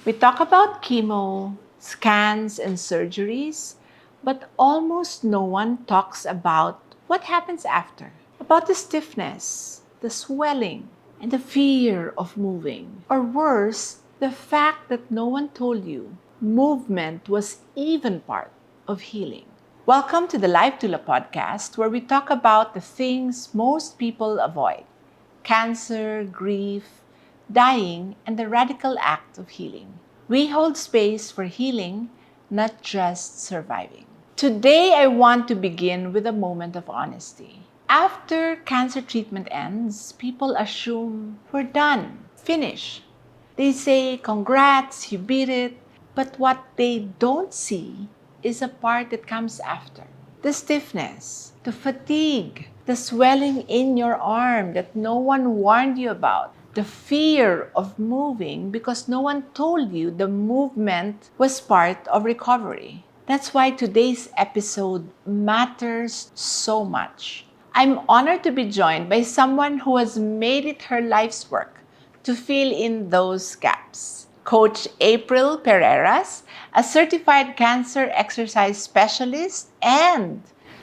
We talk about chemo, scans, and surgeries, but almost no one talks about what happens after. About the stiffness, the swelling, and the fear of moving. Or worse, the fact that no one told you movement was even part of healing. Welcome to the Life Doula podcast, where we talk about the things most people avoid: cancer, grief, dying, and the radical act of healing. We hold space for healing, not just surviving. Today, I want to begin with a moment of honesty. After cancer treatment ends, people assume we're done, finished. They say, congrats, you beat it. But what they don't see is a part that comes after. The stiffness, the fatigue, the swelling in your arm that no one warned you about, the fear of moving because no one told you the movement was part of recovery. That's why today's episode matters so much. I'm honored to be joined by someone who has made it her life's work to fill in those gaps. Coach April Perreras, a certified cancer exercise specialist and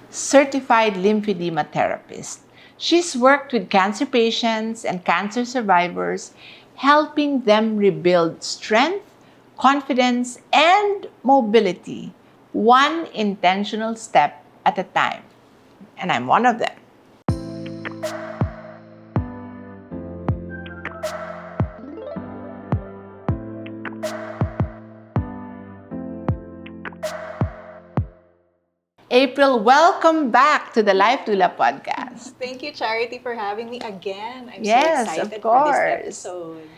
certified lymphedema therapist. She's worked with cancer patients and cancer survivors, helping them rebuild strength, confidence, and mobility, one intentional step at a time. And I'm one of them. April, welcome back to the Life Doula podcast. Thank you, Charity, for having me again. I'm Yes, so of excited for course. this episode.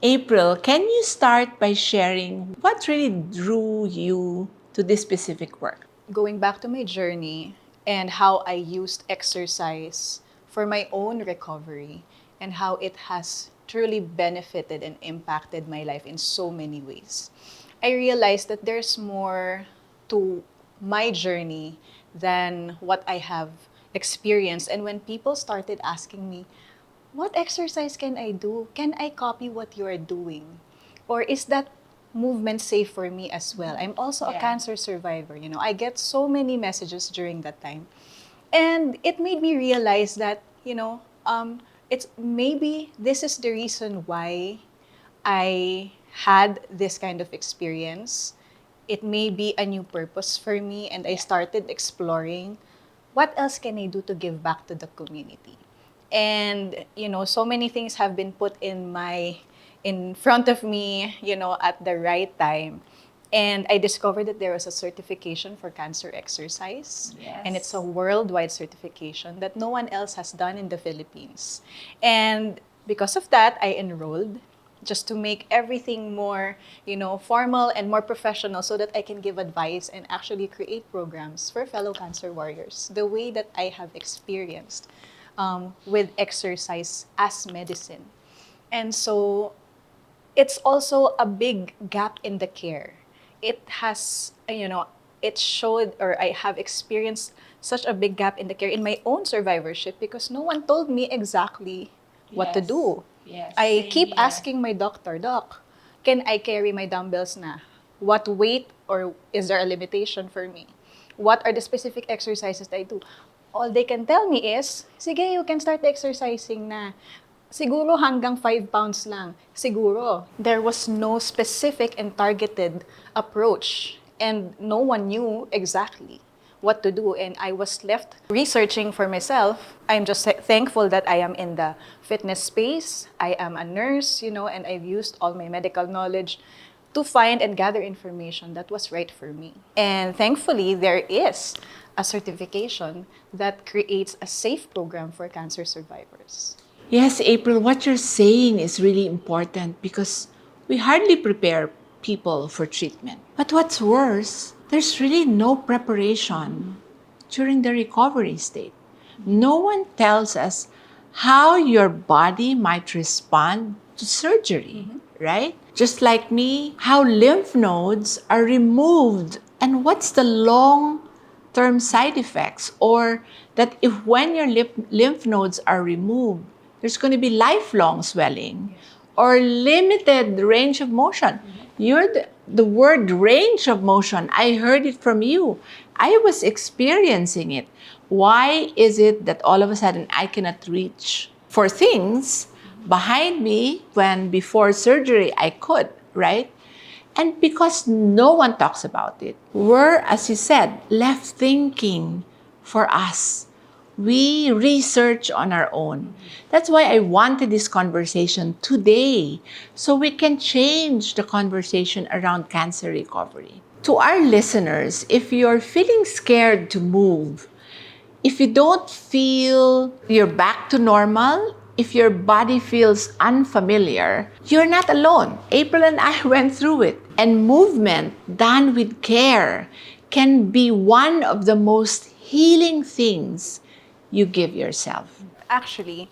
April, can you start by sharing what really drew you to this specific work? Going back to my journey and how I used exercise for my own recovery and how it has truly benefited and impacted my life in so many ways. I realized that there's more to my journey than what I have experienced. And when people started asking me, what exercise can I do? Can I copy what you are doing? Or is that movement safe for me as well? I'm also a cancer survivor. I get so many messages during that time. And it made me realize that, it's maybe this is the reason why I had this kind of experience. It may be a new purpose for me, and I started exploring what else can I do to give back to the community. And so many things have been put in front of me, at the right time. And I discovered that there was a certification for cancer exercise. Yes. And it's a worldwide certification that no one else has done in the Philippines. And because of that, I enrolled just to make everything more, formal and more professional so that I can give advice and actually create programs for fellow cancer warriors the way that I have experienced with exercise as medicine. And so it's also a big gap in the care. It has, it showed, or I have experienced such a big gap in the care in my own survivorship because no one told me exactly what to do. Yes. I Same keep here. asking my doctor, Doc, can I carry my dumbbells na? What weight, or is there a limitation for me? What are the specific exercises that I do? All they can tell me is, sige, you can start exercising na. Siguro hanggang 5 pounds lang. Siguro. There was no specific and targeted approach. And no one knew exactly what to do. And I was left researching for myself. I'm just thankful that I am in the fitness space. I am a nurse, and I've used all my medical knowledge to find and gather information that was right for me. And thankfully, there is a certification that creates a safe program for cancer survivors. Yes, April, what you're saying is really important because we hardly prepare people for treatment. But what's worse, there's really no preparation during the recovery state. No one tells us how your body might respond to surgery, right? Just like me, how lymph nodes are removed and what's the long-term side effects, or that if when your lymph nodes are removed, there's going to be lifelong swelling or limited range of motion. The word range of motion, I heard it from you. I was experiencing it. Why is it that all of a sudden I cannot reach for things behind me when before surgery I could, right? And because no one talks about it, we're, as you said, left thinking for us. We research on our own. That's why I wanted this conversation today, so we can change the conversation around cancer recovery. To our listeners, if you're feeling scared to move, if you don't feel you're back to normal, if your body feels unfamiliar, you're not alone. April and I went through it. And movement done with care can be one of the most healing things you give yourself. Actually,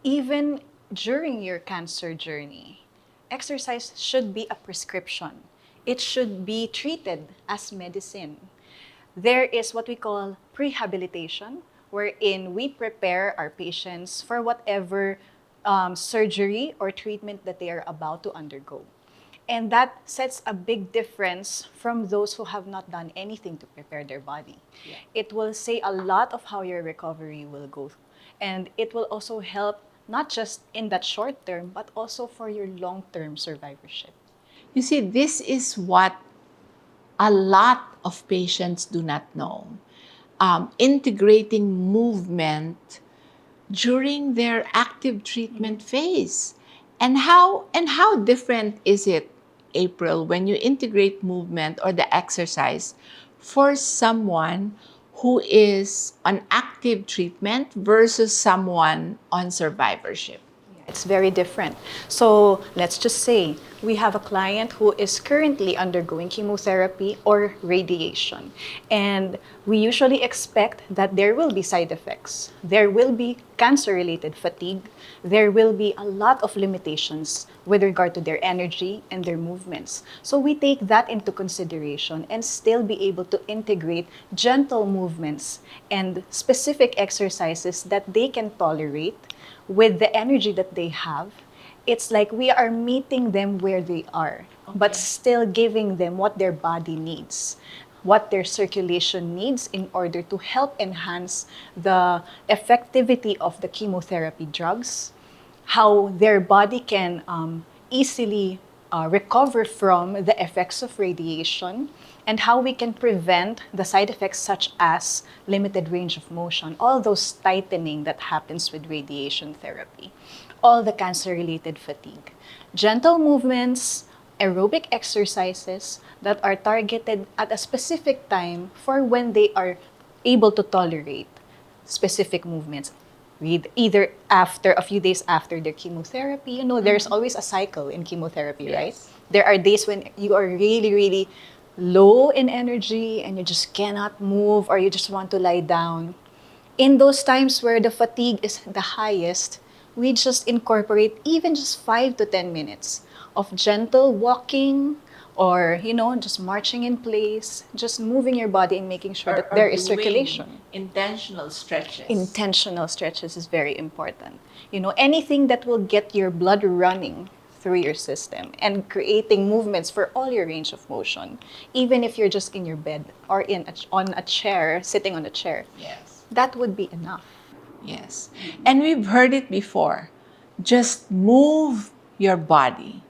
even during your cancer journey, exercise should be a prescription. It should be treated as medicine. There is what we call prehabilitation, wherein we prepare our patients for whatever surgery or treatment that they are about to undergo. And that sets a big difference from those who have not done anything to prepare their body. Yeah. It will say a lot of how your recovery will go. And it will also help not just in that short term, but also for your long-term survivorship. You see, this is what a lot of patients do not know. Integrating movement during their active treatment phase. And how different is it, April, when you integrate movement or the exercise for someone who is on active treatment versus someone on survivorship? It's very different. So let's just say we have a client who is currently undergoing chemotherapy or radiation. And we usually expect that there will be side effects. There will be cancer-related fatigue. There will be a lot of limitations with regard to their energy and their movements. So we take that into consideration and still be able to integrate gentle movements and specific exercises that they can tolerate with the energy that they have. It's like we are meeting them where they are, but still giving them what their body needs, what their circulation needs in order to help enhance the effectivity of the chemotherapy drugs, how their body can easily recover from the effects of radiation, and how we can prevent the side effects such as limited range of motion, all those tightening that happens with radiation therapy, all the cancer-related fatigue. Gentle movements, aerobic exercises that are targeted at a specific time for when they are able to tolerate specific movements. Either after a few days after their chemotherapy, there's always a cycle in chemotherapy, Yes. right? There are days when you are really, really low in energy and you just cannot move or you just want to lie down. In those times where the fatigue is the highest, we just incorporate even just 5 to 10 minutes of gentle walking or, just marching in place, just moving your body and making sure that there is circulation. Intentional stretches. Intentional stretches is very important. Anything that will get your blood running through your system and creating movements for all your range of motion, even if you're just in your bed or on a chair, sitting on a chair. Yes. That would be enough. Yes. And we've heard it before. Just move your body.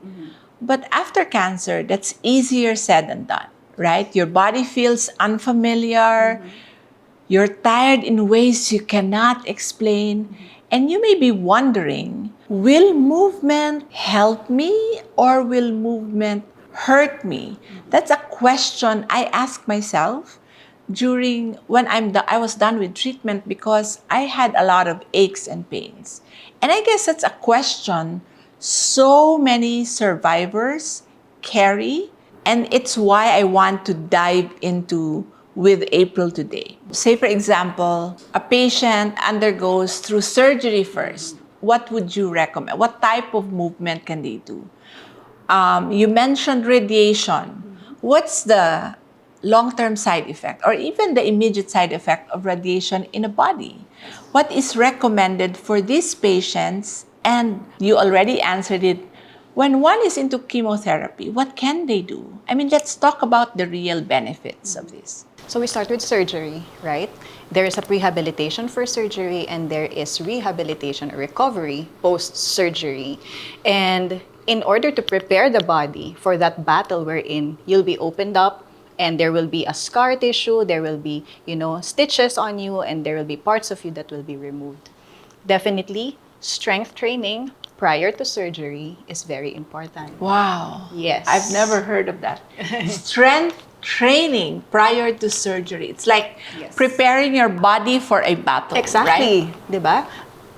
But after cancer, that's easier said than done, right? Your body feels unfamiliar. You're tired in ways you cannot explain. And you may be wondering, will movement help me or will movement hurt me? That's a question I ask myself during when I was done with treatment because I had a lot of aches and pains. And I guess that's a question so many survivors carry, and it's why I want to dive into with April today. Say, for example, a patient undergoes through surgery first. What would you recommend? What type of movement can they do? You mentioned radiation. What's the long-term side effect or even the immediate side effect of radiation in a body? What is recommended for these patients? And you already answered it. When one is into chemotherapy, what can they do? I mean, let's talk about the real benefits of this. So we start with surgery, right? There is a rehabilitation for surgery and there is rehabilitation or recovery post-surgery. And in order to prepare the body for that battle wherein you'll be opened up and there will be a scar tissue, there will be, stitches on you, and there will be parts of you that will be removed. Definitely, strength training prior to surgery is very important. Wow. Yes. I've never heard of that. Strength training prior to surgery. It's like Yes. preparing your body for a battle. Exactly, Right? diba?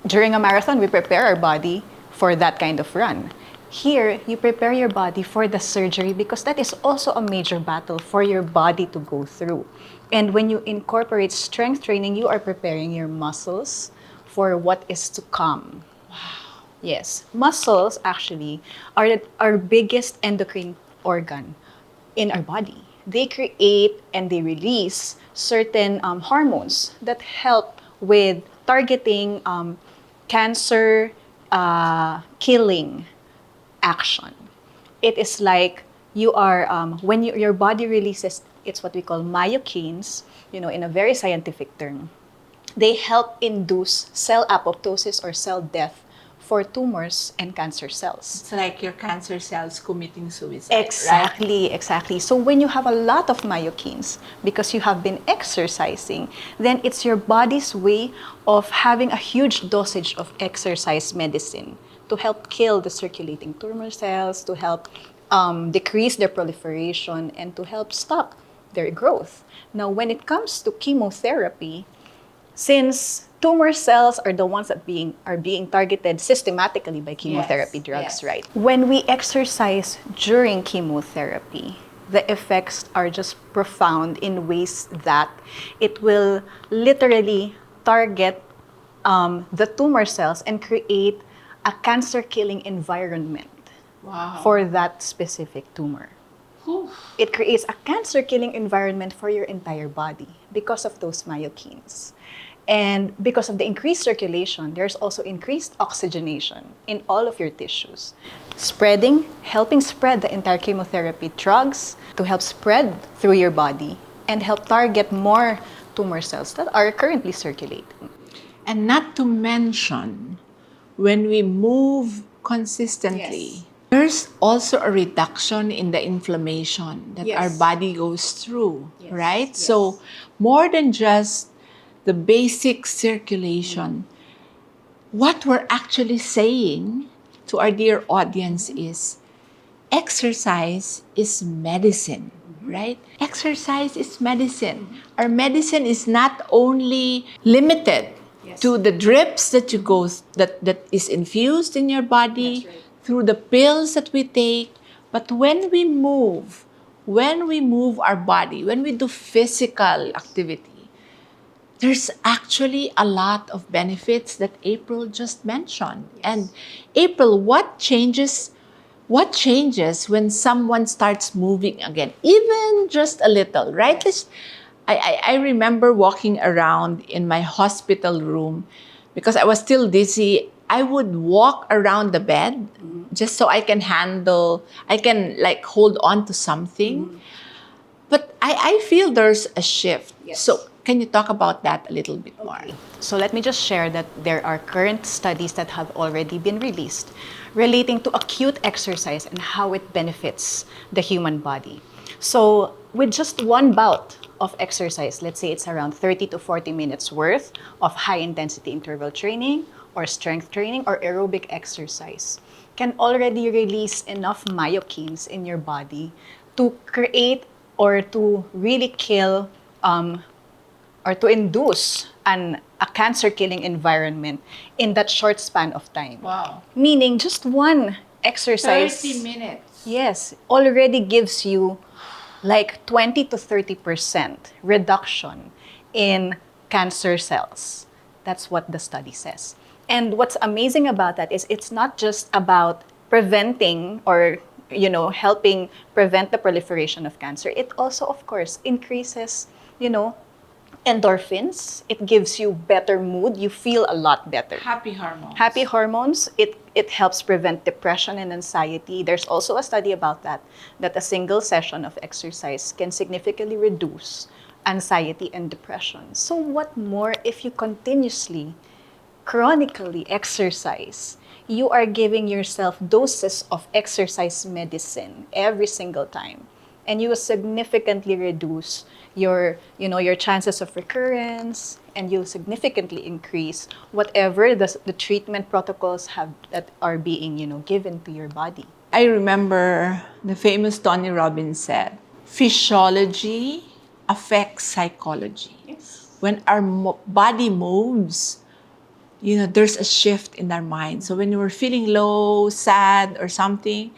During a marathon, we prepare our body for that kind of run. Here, you prepare your body for the surgery because that is also a major battle for your body to go through. And when you incorporate strength training, you are preparing your muscles for what is to come. Wow. Yes, muscles actually are our biggest endocrine organ in our body. They create and they release certain hormones that help with targeting cancer killing action. It is like you are, when your body releases, it's what we call myokines, in a very scientific term. They help induce cell apoptosis or cell death for tumors and cancer cells. It's like your cancer cells committing suicide. Exactly, Right? exactly. So when you have a lot of myokines because you have been exercising, then it's your body's way of having a huge dosage of exercise medicine to help kill the circulating tumor cells, to help decrease their proliferation, and to help stop their growth. Now, when it comes to chemotherapy, since tumor cells are the ones that are being targeted systematically by chemotherapy drugs, yes. right? When we exercise during chemotherapy, the effects are just profound in ways that it will literally target the tumor cells and create a cancer-killing environment Wow. for that specific tumor. Whew. It creates a cancer-killing environment for your entire body because of those myokines. And because of the increased circulation, there's also increased oxygenation in all of your tissues. Helping spread the entire chemotherapy drugs to help spread through your body and help target more tumor cells that are currently circulating. And not to mention, when we move consistently, Yes. there's also a reduction in the inflammation that Yes. our body goes through, Yes, right? yes. So, more than just the basic circulation, what we're actually saying to our dear audience is exercise is medicine, right? Exercise is medicine. Our medicine is not only limited to the drips that you go that is infused in your body. That's right. Through the pills that we take, but when we move our body, when we do physical activity, there's actually a lot of benefits that April just mentioned. Yes. And April, what changes when someone starts moving again, even just a little, right? Yes. I remember walking around in my hospital room because I was still dizzy. I would walk around the bed just so I can like hold on to something. But I feel there's a shift. Yes. So can you talk about that a little bit more? So let me just share that there are current studies that have already been released relating to acute exercise and how it benefits the human body. So with just one bout of exercise, let's say it's around 30 to 40 minutes worth of high intensity interval training or strength training or aerobic exercise, can already release enough myokines in your body to create or to really kill or to induce a cancer-killing environment in that short span of time. Wow. Meaning just one exercise, 30 minutes. yes, already gives you like 20 to 30% reduction in cancer cells. That's what the study says. And what's amazing about that is it's not just about preventing or helping prevent the proliferation of cancer. It also, of course, increases, endorphins. It gives you better mood. You feel a lot better. Happy hormones. Happy hormones, it helps prevent depression and anxiety. There's also a study about that a single session of exercise can significantly reduce anxiety and depression. So what more if you continuously, chronically exercise? You are giving yourself doses of exercise medicine every single time. And you will significantly reduce your chances of recurrence, and you'll significantly increase whatever the treatment protocols have that are being, given to your body. I remember the famous Tony Robbins said, physiology affects psychology. Yes. When our body moves, there's a shift in our mind. So when we're feeling low, sad, or something,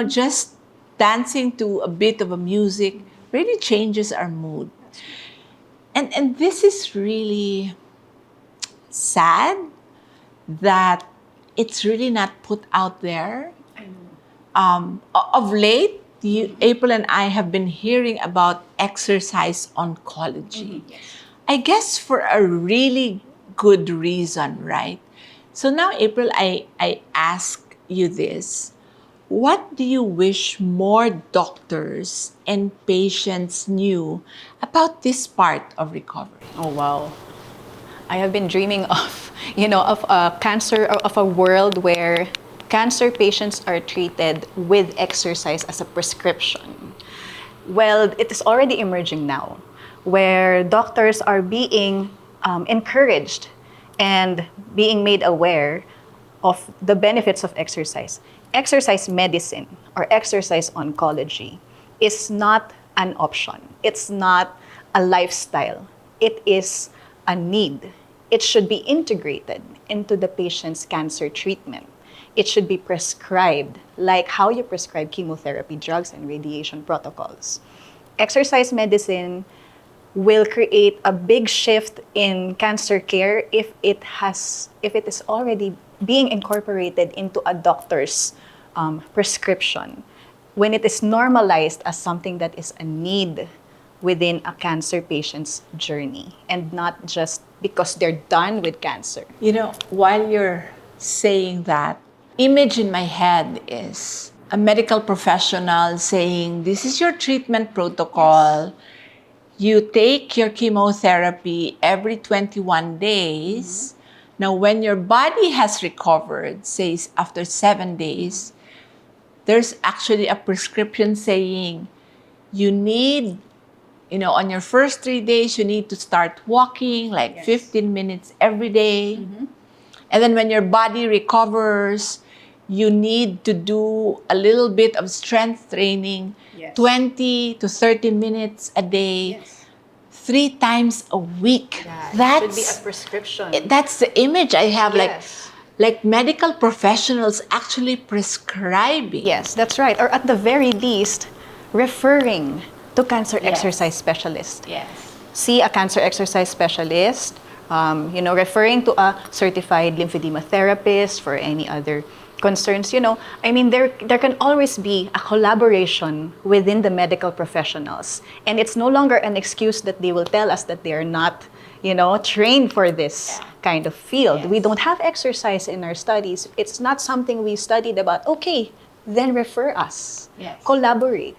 just dancing to a bit of a music really changes our mood. And this is really sad that it's really not put out there. Of late, April and I have been hearing about exercise oncology. Yes. I guess for a really good reason, right? So now, April, I ask you this. What do you wish more doctors and patients knew about this part of recovery? Oh, wow. I have been dreaming of, of a cancer, or of a world where cancer patients are treated with exercise as a prescription. Well, it is already emerging now, where doctors are being encouraged and being made aware of the benefits of exercise. Exercise medicine or exercise oncology is not an option. It's not a lifestyle. It is a need. It should be integrated into the patient's cancer treatment. It should be prescribed like how you prescribe chemotherapy drugs and radiation protocols. Exercise medicine will create a big shift in cancer care if it is already being incorporated into a doctor's prescription. When it is normalized as something that is a need within a cancer patient's journey, and not just because they're done with cancer. While you're saying that, image in my head is a medical professional saying, this is your treatment protocol. You take your chemotherapy every 21 days. Now, when your body has recovered, say after 7 days, there's actually a prescription saying you need, on your first 3 days, you need to start walking like 15 minutes every day. And then when your body recovers, you need to do a little bit of strength training, 20 to 30 minutes a day, 3 times a week. That should be a prescription. That's the image I have, like medical professionals actually prescribing. Yes, that's right. Or at the very least, referring to cancer exercise specialists. Yes. See a cancer exercise specialist, referring to a certified lymphedema therapist for any other concerns. There can always be a collaboration within the medical professionals. And it's no longer an excuse that they will tell us that they are not, trained for this kind of field. Yes. We don't have exercise in our studies. It's not something we studied about. Okay, then refer us. Yes. Collaborate.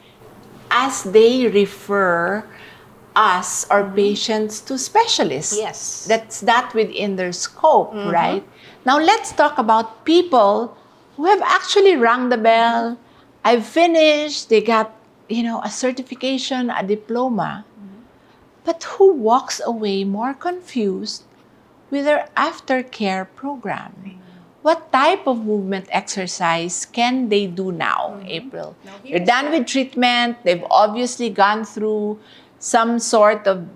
As they refer us or patients to specialists. Yes. That's that within their scope, right? Now let's talk about people who have actually rung the bell. I've finished, they got, a certification, a diploma. But who walks away more confused with their aftercare program? What type of movement exercise can they do now, April? You're done with treatment. They've obviously gone through some sort of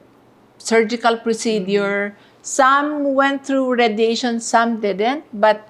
surgical procedure. Some went through radiation, some didn't. But,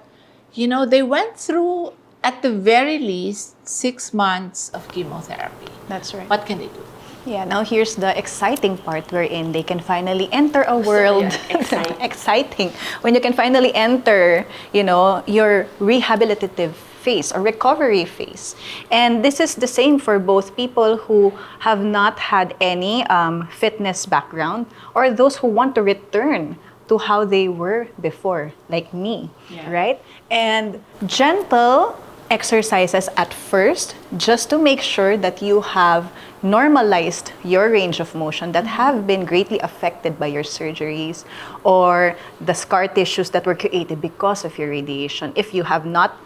they went through, at the very least, 6 months of chemotherapy. That's right. What can they do? Yeah, now here's the exciting part wherein they can finally enter a world. exciting. Exciting. When you can finally enter, your rehabilitative phase or recovery phase. And this is the same for both people who have not had any fitness background or those who want to return to how they were before, like me, right? And gentle exercises at first, just to make sure that you have normalized your range of motion that have been greatly affected by your surgeries or the scar tissues that were created because of your radiation, if you have not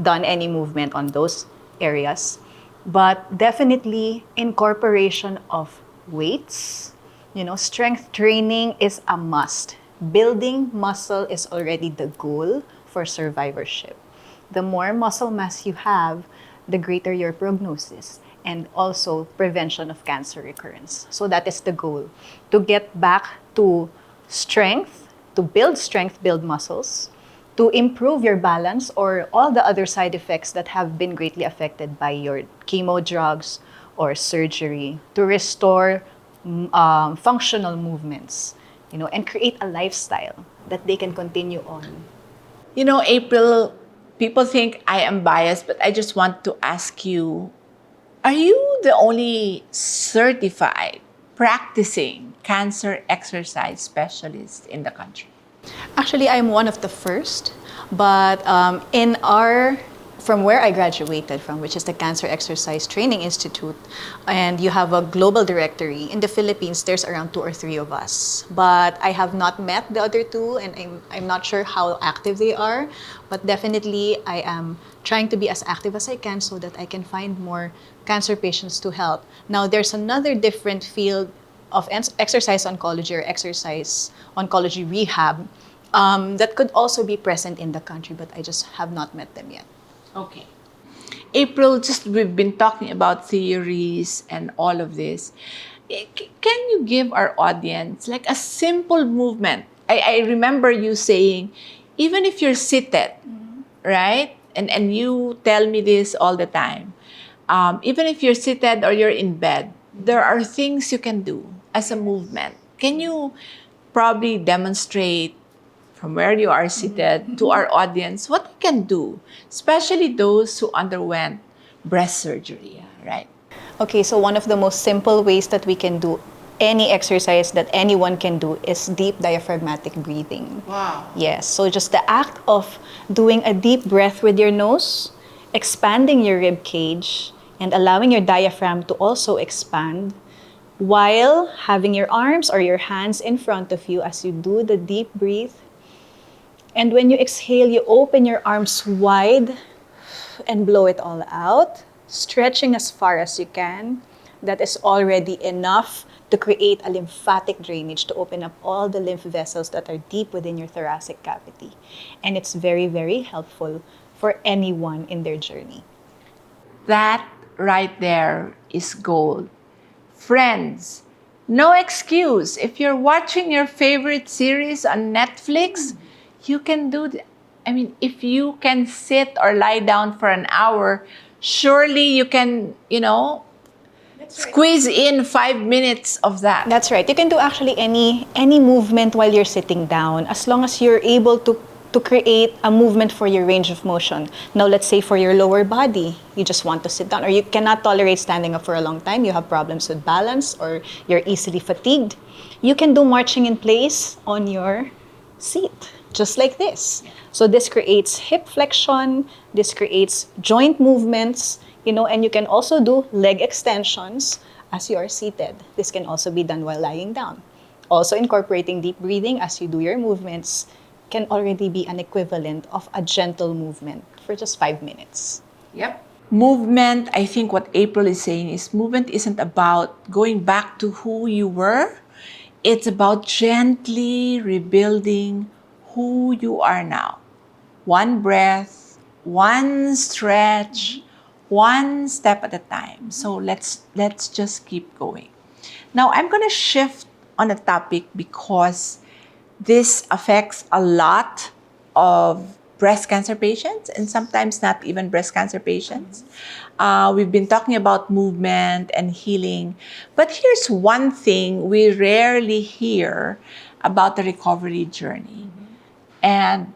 done any movement on those areas. But definitely incorporation of weights, strength training is a must. Building muscle is already the goal for survivorship. The more muscle mass you have, the greater your prognosis and also prevention of cancer recurrence. So that is the goal, to get back to strength, to build strength, build muscles, to improve your balance or all the other side effects that have been greatly affected by your chemo drugs or surgery, to restore functional movements, and create a lifestyle that they can continue on. April, people think I am biased, but I just want to ask you, are you the only certified practicing cancer exercise specialist in the country? Actually, I'm one of the first, but from where I graduated from, which is the Cancer Exercise Training Institute, and you have a global directory. In the Philippines, there's around 2 or 3 of us. But I have not met the other two, and I'm not sure how active they are. But definitely, I am trying to be as active as I can so that I can find more cancer patients to help. Now, there's another different field of exercise oncology or exercise oncology rehab that could also be present in the country, but I just have not met them yet. Okay. April, we've been talking about theories and all of this. Can you give our audience like a simple movement? I remember you saying, even if you're seated, right? And you tell me this all the time. Even if you're seated or you're in bed, there are things you can do as a movement. Can you probably demonstrate from where you are seated to our audience what you can do, especially those who underwent breast surgery, right? Okay, so one of the most simple ways that we can do any exercise that anyone can do is deep diaphragmatic breathing. Wow. Yes, so just the act of doing a deep breath with your nose, expanding your rib cage, and allowing your diaphragm to also expand while having your arms or your hands in front of you as you do the deep breath. And when you exhale, you open your arms wide and blow it all out, stretching as far as you can. That is already enough to create a lymphatic drainage, to open up all the lymph vessels that are deep within your thoracic cavity. And it's very, very helpful for anyone in their journey. That right there is gold. Friends, no excuse. If you're watching your favorite series on Netflix, you can do that. I mean, if you can sit or lie down for an hour, surely you can, squeeze in 5 minutes of that. That's right. You can do actually any movement while you're sitting down, as long as you're able to create a movement for your range of motion. Now, let's say for your lower body, you just want to sit down, or you cannot tolerate standing up for a long time, you have problems with balance, or you're easily fatigued. You can do marching in place on your seat, just like this. So this creates hip flexion, this creates joint movements, and you can also do leg extensions as you are seated. This can also be done while lying down. Also, incorporating deep breathing as you do your movements can already be an equivalent of a gentle movement for just 5 minutes. Yep. Movement, I think what April is saying is movement isn't about going back to who you were. It's about gently rebuilding who you are now. One breath, one stretch, one step at a time. So let's just keep going. Now I'm going to shift on a topic because this affects a lot of breast cancer patients and sometimes not even breast cancer patients. We've been talking about movement and healing, but here's one thing we rarely hear about the recovery journey. And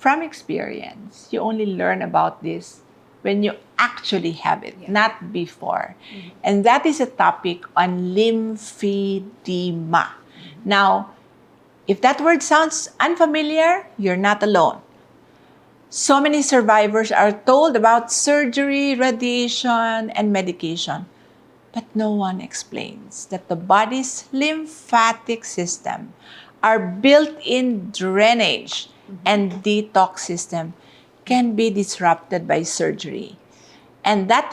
from experience, you only learn about this when you actually have it, not before. And that is a topic on lymphedema. Now, if that word sounds unfamiliar, you're not alone. So many survivors are told about surgery, radiation, and medication, but no one explains that the body's lymphatic system, our built-in drainage and detox system, can be disrupted by surgery. And that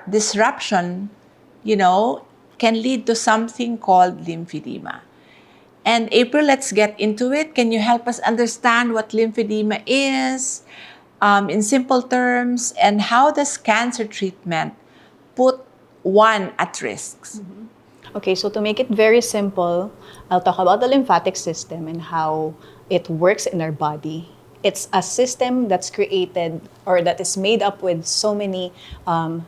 disruption, can lead to something called lymphedema. And April, let's get into it. Can you help us understand what lymphedema is, in simple terms, and how does cancer treatment put one at risk? Okay, so to make it very simple, I'll talk about the lymphatic system and how it works in our body. It's a system that's created or that is made up with so many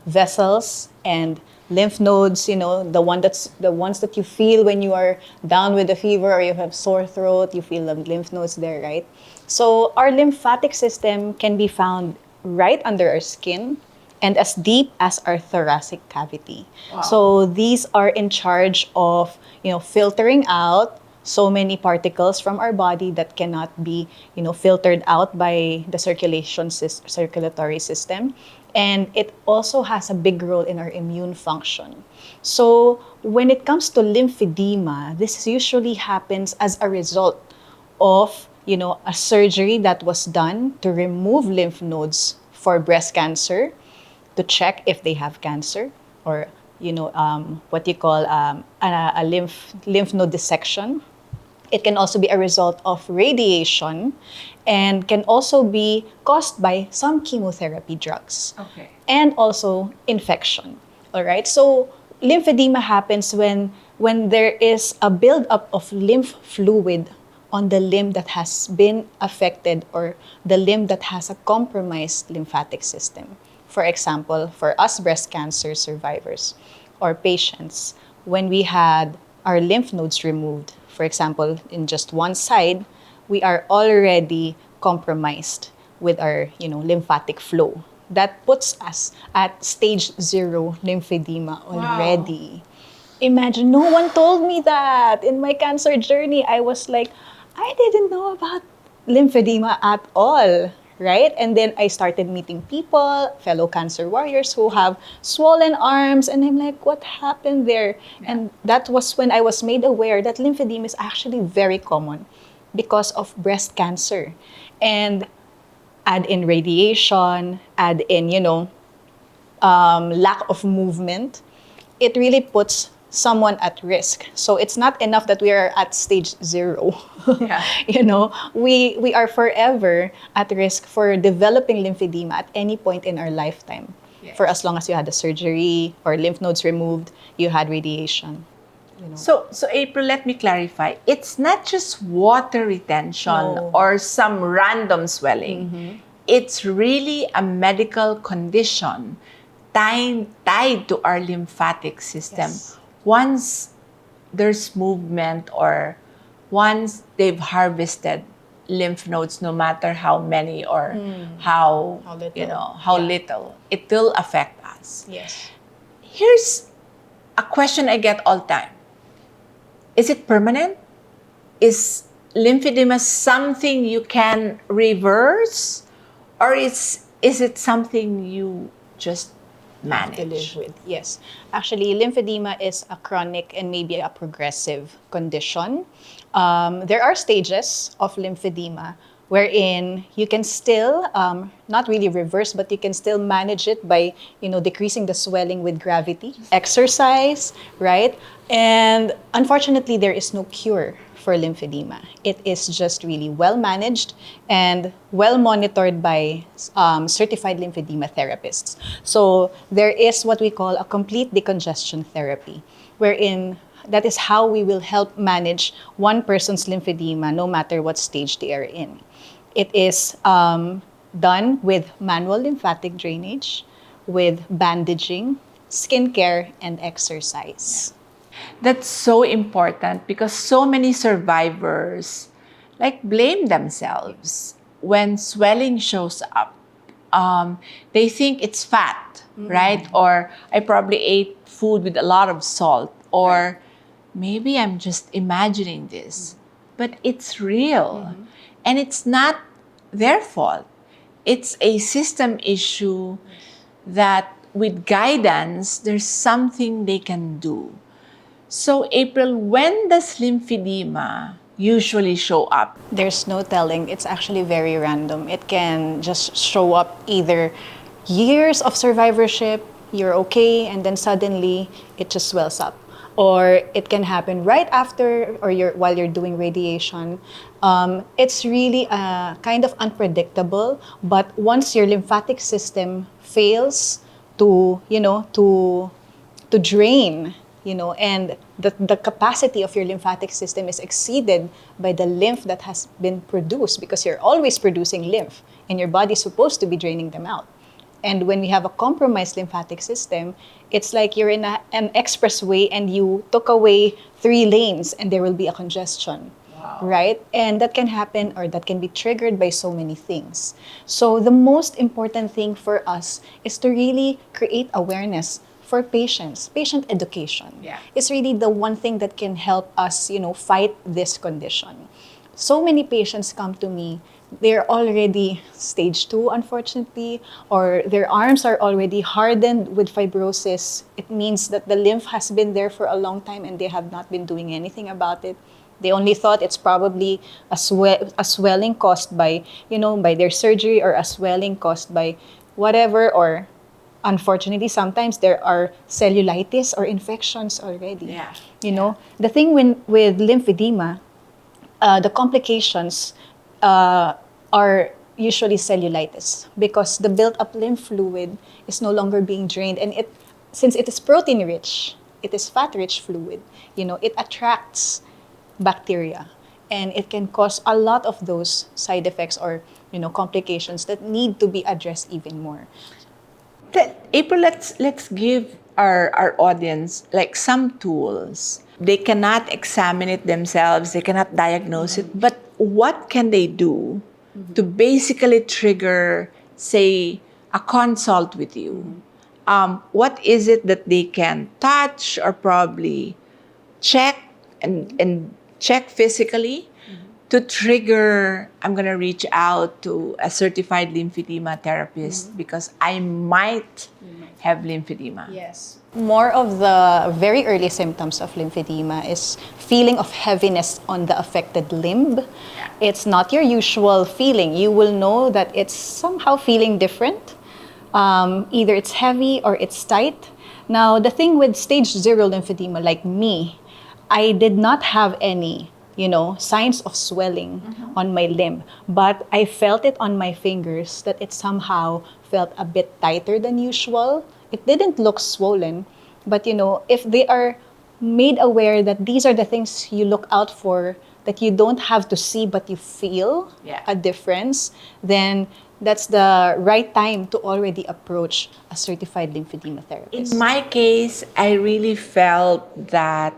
vessels and lymph nodes, the ones that you feel when you are down with a fever or you have sore throat, you feel the lymph nodes there, right? So our lymphatic system can be found right under our skin and as deep as our thoracic cavity. Wow. So these are in charge of, filtering out so many particles from our body that cannot be, filtered out by the circulatory system. And it also has a big role in our immune function. So when it comes to lymphedema, this usually happens as a result of, a surgery that was done to remove lymph nodes for breast cancer, to check if they have cancer, or what you call a lymph node dissection. It can also be a result of radiation and can also be caused by some chemotherapy drugs. Okay. And also infection. All right. So lymphedema happens when there is a buildup of lymph fluid on the limb that has been affected or the limb that has a compromised lymphatic system. For example, for us breast cancer survivors or patients, when we had our lymph nodes removed, for example, in just one side, we are already compromised with our, lymphatic flow. That puts us at stage 0 lymphedema already. Wow. Imagine, no one told me that. In my cancer journey, I was like, I didn't know about lymphedema at all. Right? And then I started meeting people, fellow cancer warriors who have swollen arms. And I'm like, what happened there? Yeah. And that was when I was made aware that lymphedema is actually very common because of breast cancer. And add in radiation, add in, lack of movement, it really puts someone at risk. So it's not enough that we are at stage 0. Yeah. We are forever at risk for developing lymphedema at any point in our lifetime. Yes. For as long as you had the surgery or lymph nodes removed, you had radiation. So April, let me clarify. It's not just water retention or some random swelling. Mm-hmm. It's really a medical condition tied to our lymphatic system. Yes. Once there's movement or once they've harvested lymph nodes, no matter how many or how little, it will affect us. Yes. Here's a question I get all the time. Is it permanent? Is lymphedema something you can reverse? Or is it something you just manage? To live with? Yes. Actually, lymphedema is a chronic and maybe a progressive condition. There are stages of lymphedema wherein you can still, not really reverse, but you can still manage it by, decreasing the swelling with gravity, exercise, right? And unfortunately, there is no cure for lymphedema. It is just really well managed and well monitored by certified lymphedema therapists. So there is what we call a complete decongestion therapy, wherein that is how we will help manage one person's lymphedema no matter what stage they are in. It is done with manual lymphatic drainage, with bandaging, skincare, and exercise. That's so important because so many survivors blame themselves. when swelling shows up, they think it's fat, right? Or I probably ate food with a lot of salt, or maybe I'm just imagining this, but it's real. And it's not their fault. It's a system issue that with guidance, there's something they can do. So, April, when does lymphedema usually show up? There's no telling. It's actually very random. It can just show up either years of survivorship, you're okay, and then suddenly it just swells up. Or it can happen right after or while you're doing radiation. It's really kind of unpredictable, but once your lymphatic system fails to drain, and the capacity of your lymphatic system is exceeded by the lymph that has been produced, because you're always producing lymph and your body's supposed to be draining them out. And when we have a compromised lymphatic system, it's like you're in an expressway and you took away 3 lanes and there will be a congestion. Right? And that can happen, or that can be triggered by so many things. So the most important thing for us is to really create awareness for patients. Patient education is really the one thing that can help us, fight this condition. So many patients come to me, they're already stage 2, unfortunately, or their arms are already hardened with fibrosis. It means that the lymph has been there for a long time and they have not been doing anything about it. They only thought it's probably a swelling caused by, by their surgery, or a swelling caused by whatever, or unfortunately, sometimes there are cellulitis or infections already. The thing with lymphedema, the complications are usually cellulitis, because the built-up lymph fluid is no longer being drained, and since it is protein-rich, it is fat-rich fluid, it attracts bacteria, and it can cause a lot of those side effects or complications that need to be addressed even more. April, let's give our audience like some tools. They cannot examine it themselves, they cannot diagnose it, but what can they do to basically trigger, say, a consult with you? What is it that they can touch or probably check and check physically to trigger, I'm going to reach out to a certified lymphedema therapist because I might have lymphedema? Yes. More of the very early symptoms of lymphedema is feeling of heaviness on the affected limb. It's not your usual feeling. You will know that it's somehow feeling different. Either it's heavy or it's tight. Now, the thing with stage 0 lymphedema, like me, I did not have any, signs of swelling on my limb, but I felt it on my fingers that it somehow felt a bit tighter than usual. It didn't look swollen, but if they are made aware that these are the things you look out for, that you don't have to see but you feel a difference, then that's the right time to already approach a certified lymphedema therapist. In my case, I really felt that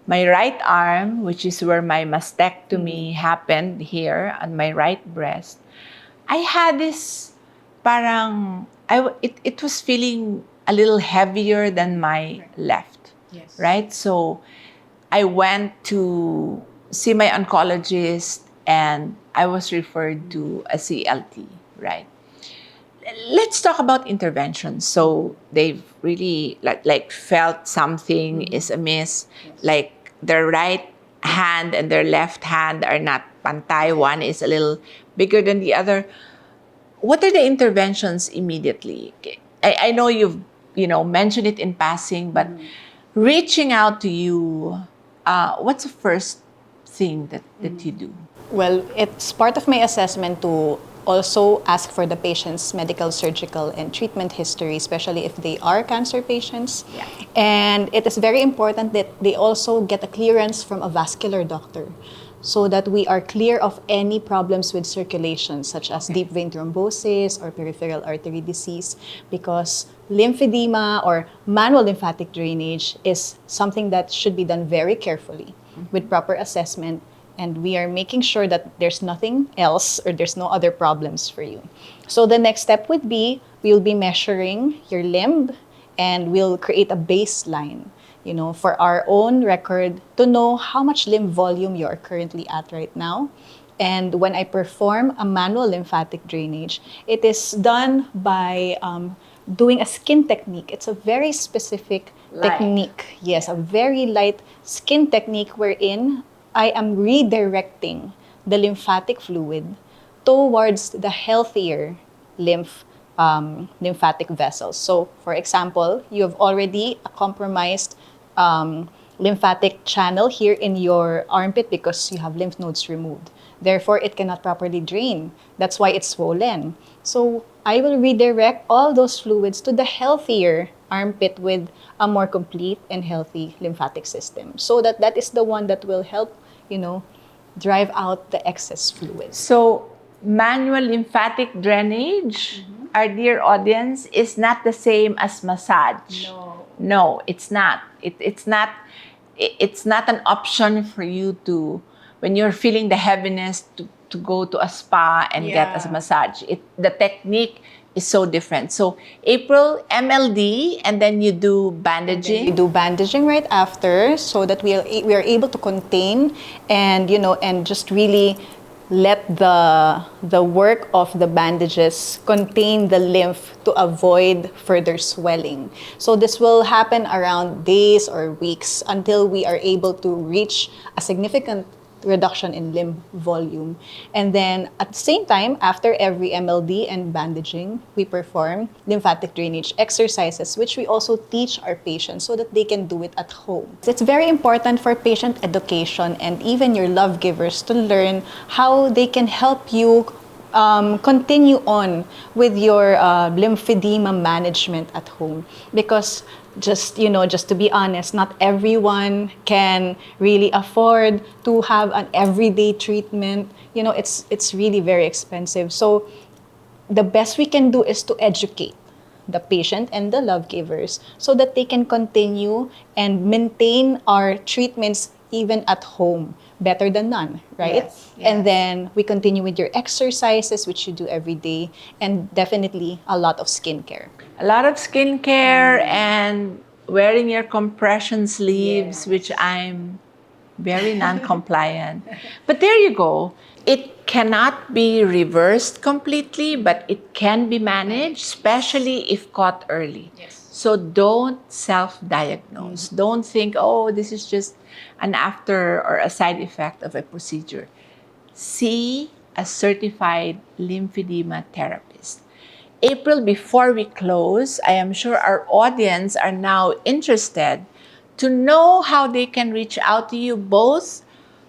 my right arm, which is where my mastectomy happened here on my right breast, I had this parang, it was feeling a little heavier than my left, right? So I went to see my oncologist and I was referred to a CLT, right? Let's talk about interventions. So they've really like felt something is amiss, like their right hand and their left hand are not pantay. One is a little bigger than the other. What are the interventions immediately? I know you've mentioned it in passing, but reaching out to you, what's the first thing that you do? Well, it's part of my assessment to also ask for the patient's medical, surgical, and treatment history, especially if they are cancer patients. And it is very important that they also get a clearance from a vascular doctor, so that we are clear of any problems with circulation, such as deep vein thrombosis or peripheral artery disease, because lymphedema or manual lymphatic drainage is something that should be done very carefully with proper assessment and we are making sure that there's nothing else or there's no other problems for you. So the next step would be we'll be measuring your limb, and we'll create a baseline, for our own record to know how much limb volume you are currently at right now. And when I perform a manual lymphatic drainage, it is done by doing a skin technique. It's a very specific technique. Yes, a very light skin technique wherein I am redirecting the lymphatic fluid towards the healthier lymphatic vessels. So, for example, you have already a compromised lymphatic channel here in your armpit because you have lymph nodes removed. Therefore, it cannot properly drain. That's why it's swollen. So, I will redirect all those fluids to the healthier armpit with a more complete and healthy lymphatic system. So that is the one that will help, drive out the excess fluids. So, manual lymphatic drainage, our dear audience, is not the same as massage. No, it's not. It's not. It's not an option for you to, when you're feeling the heaviness, to go to a spa and get a massage. The technique is so different. So April, MLD, and then you do bandaging. We do bandaging right after, so that we are able to contain and and just really let the work of the bandages contain the lymph to avoid further swelling. So this will happen around days or weeks until we are able to reach a significant reduction in limb volume. And then at the same time, after every MLD and bandaging, we perform lymphatic drainage exercises, which we also teach our patients so that they can do it at home. It's very important for patient education and even your love givers to learn how they can help you continue on with your lymphedema management at home. Because just to be honest, not everyone can really afford to have an everyday treatment. It's really very expensive. So the best we can do is to educate the patient and the love givers so that they can continue and maintain our treatments even at home better than none, right? Yes. And then we continue with your exercises, which you do every day, and definitely a lot of skincare. A lot of skincare and wearing your compression sleeves, which I'm very non-compliant. But there you go. It cannot be reversed completely, but it can be managed, especially if caught early. So don't self-diagnose. Don't think, oh, this is just an after or a side effect of a procedure. See a certified lymphedema therapist. April, before we close, I am sure our audience are now interested to know how they can reach out to you both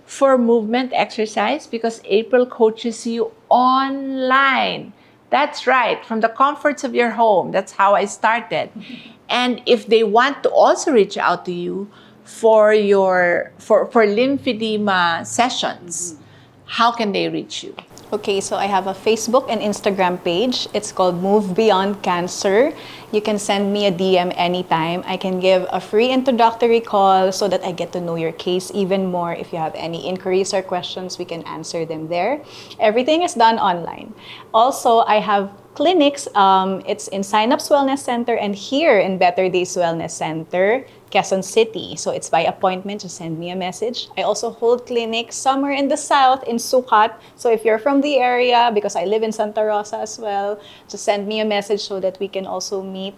for movement exercise, because April coaches you online. That's right, from the comforts of your home. That's how I started. And if they want to also reach out to you for lymphedema sessions, how can they reach you? Okay, so I have a Facebook and Instagram page. It's called Move Beyond Cancer. You can send me a DM anytime. I can give a free introductory call so that I get to know your case even more. If you have any inquiries or questions, we can answer them there. Everything is done online. Also, I have clinics. It's in Synapse Wellness Center and here in Better Days Wellness Center, Quezon City. So it's by appointment. Just send me a message. I also hold clinics somewhere in the south in Sucat. So if you're from the area, because I live in Santa Rosa as well, just send me a message so that we can also meet,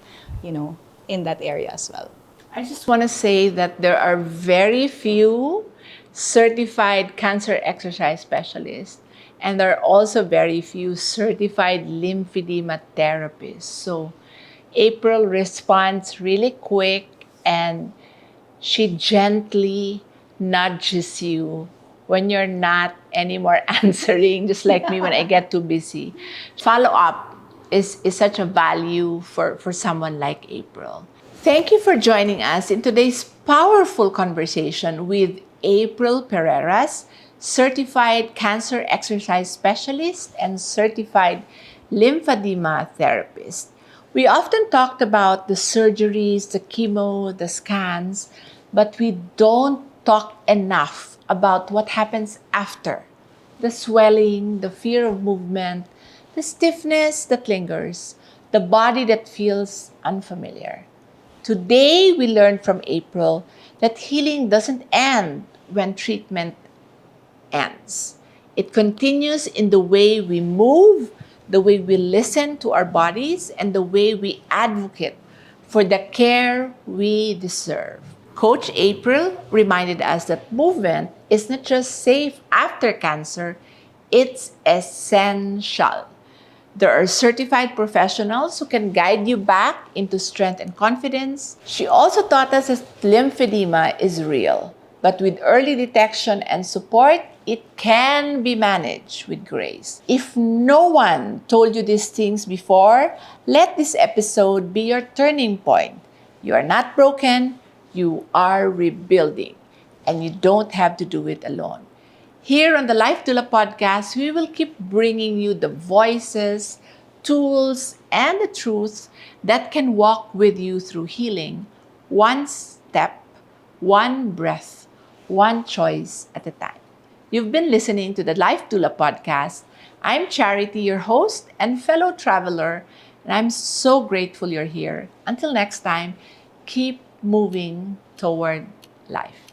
in that area as well. I just want to say that there are very few certified cancer exercise specialists, and there are also very few certified lymphedema therapists. So April responds really quick, and she gently nudges you when you're not anymore answering, just like me when I get too busy. Follow-up is such a value for someone like April. Thank you for joining us in today's powerful conversation with April Perreras, certified cancer exercise specialist and certified lymphedema therapist. We often talked about the surgeries, the chemo, the scans, but we don't talk enough about what happens after. The swelling, the fear of movement, the stiffness that lingers, the body that feels unfamiliar. Today, we learned from April that healing doesn't end when treatment ends. It continues in the way we move, the way we listen to our bodies, and the way we advocate for the care we deserve. Coach April reminded us that movement is not just safe after cancer, it's essential. There are certified professionals who can guide you back into strength and confidence. She also taught us that lymphedema is real, but with early detection and support, it can be managed with grace. If no one told you these things before, let this episode be your turning point. You are not broken, you are rebuilding, and you don't have to do it alone. Here on the Life Doula podcast, we will keep bringing you the voices, tools, and the truths that can walk with you through healing, one step, one breath, one choice at a time. You've been listening to the Life Doula podcast. I'm Charity, your host and fellow traveler, and I'm so grateful you're here. Until next time, keep moving toward life.